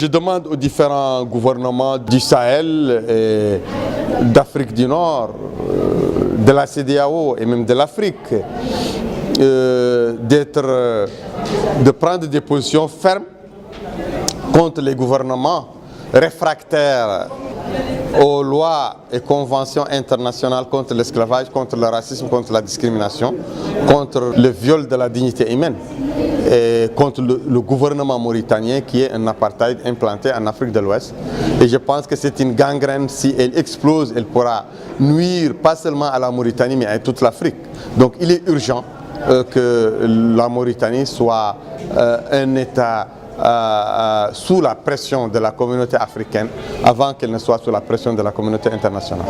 Je demande aux différents gouvernements du Sahel et d'Afrique du Nord, de la CEDEAO et même de l'Afrique, de prendre des positions fermes contre les gouvernements réfractaires aux lois et conventions internationales contre l'esclavage, contre le racisme, contre la discrimination, contre le viol de la dignité humaine et contre le gouvernement mauritanien qui est un apartheid implanté en Afrique de l'Ouest. Et je pense que c'est une gangrène, si elle explose, elle pourra nuire pas seulement à la Mauritanie mais à toute l'Afrique. Donc il est urgent que la Mauritanie soit un État sous la pression de la communauté africaine avant qu'elle ne soit sous la pression de la communauté internationale.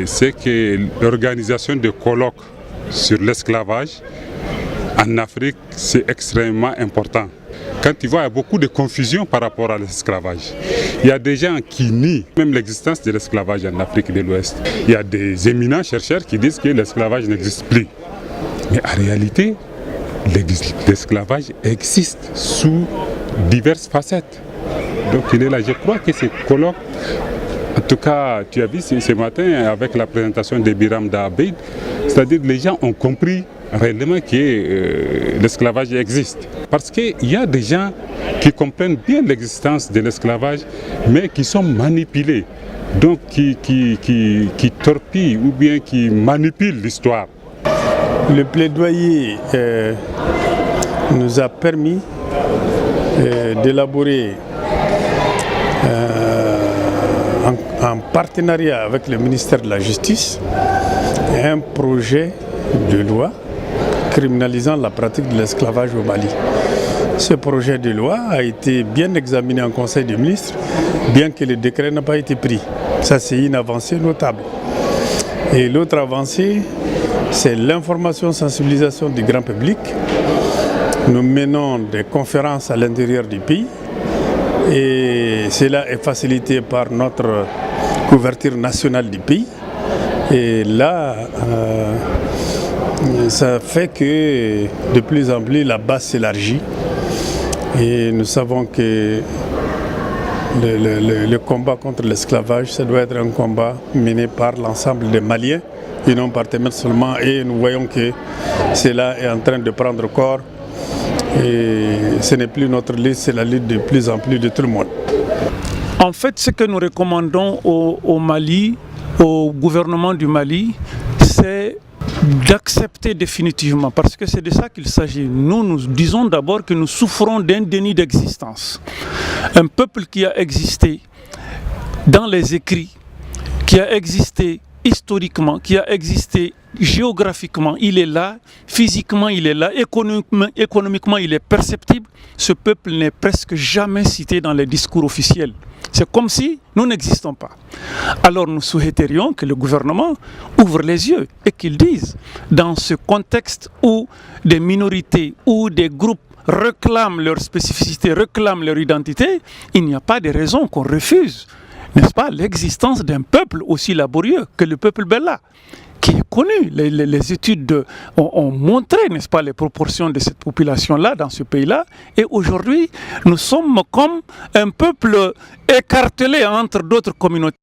C'est que l'organisation de colloques sur l'esclavage en Afrique, c'est extrêmement important. Quand tu vois, il y a beaucoup de confusion par rapport à l'esclavage. Il y a des gens qui nient même l'existence de l'esclavage en Afrique de l'Ouest. Il y a des éminents chercheurs qui disent que l'esclavage n'existe plus. Mais en réalité, l'esclavage existe sous diverses facettes. Donc il est là. Je crois que ces colloques, en tout cas, tu as vu ce matin avec la présentation de Biram Dabeid, c'est-à-dire que les gens ont compris réellement que l'esclavage existe. Parce qu'il y a des gens qui comprennent bien l'existence de l'esclavage, mais qui sont manipulés, donc qui torpillent ou bien qui manipulent l'histoire. Le plaidoyer nous a permis d'élaborer en partenariat avec le ministère de la Justice un projet de loi criminalisant la pratique de l'esclavage au Mali. Ce projet de loi a été bien examiné en Conseil des ministres, bien que le décret n'a pas été pris. Ça, c'est une avancée notable. Et l'autre avancée, c'est l'information sensibilisation du grand public. Nous menons des conférences à l'intérieur du pays et cela est facilité par notre couverture nationale du pays. Et là, ça fait que de plus en plus la base s'élargit et nous savons que le combat contre l'esclavage, ça doit être un combat mené par l'ensemble des Maliens et non par Temer seulement, et nous voyons que cela est en train de prendre corps et ce n'est plus notre lutte, c'est la lutte de plus en plus de tout le monde. En fait, ce que nous recommandons au Mali, au gouvernement du Mali, c'est d'accepter définitivement, parce que c'est de ça qu'il s'agit. Nous disons d'abord que nous souffrons d'un déni d'existence. Un peuple qui a existé dans les écrits, qui a existé historiquement, qui a existé géographiquement, il est là, physiquement il est là, économiquement il est perceptible. Ce peuple n'est presque jamais cité dans les discours officiels. C'est comme si nous n'existons pas. Alors nous souhaiterions que le gouvernement ouvre les yeux et qu'il dise, dans ce contexte où des minorités ou des groupes réclament leur spécificité, réclament leur identité, il n'y a pas de raison qu'on refuse, n'est-ce pas, l'existence d'un peuple aussi laborieux que le peuple Bella, qui est connu. Les études ont montré, n'est-ce pas, les proportions de cette population-là dans ce pays-là. Et aujourd'hui, nous sommes comme un peuple écartelé entre d'autres communautés.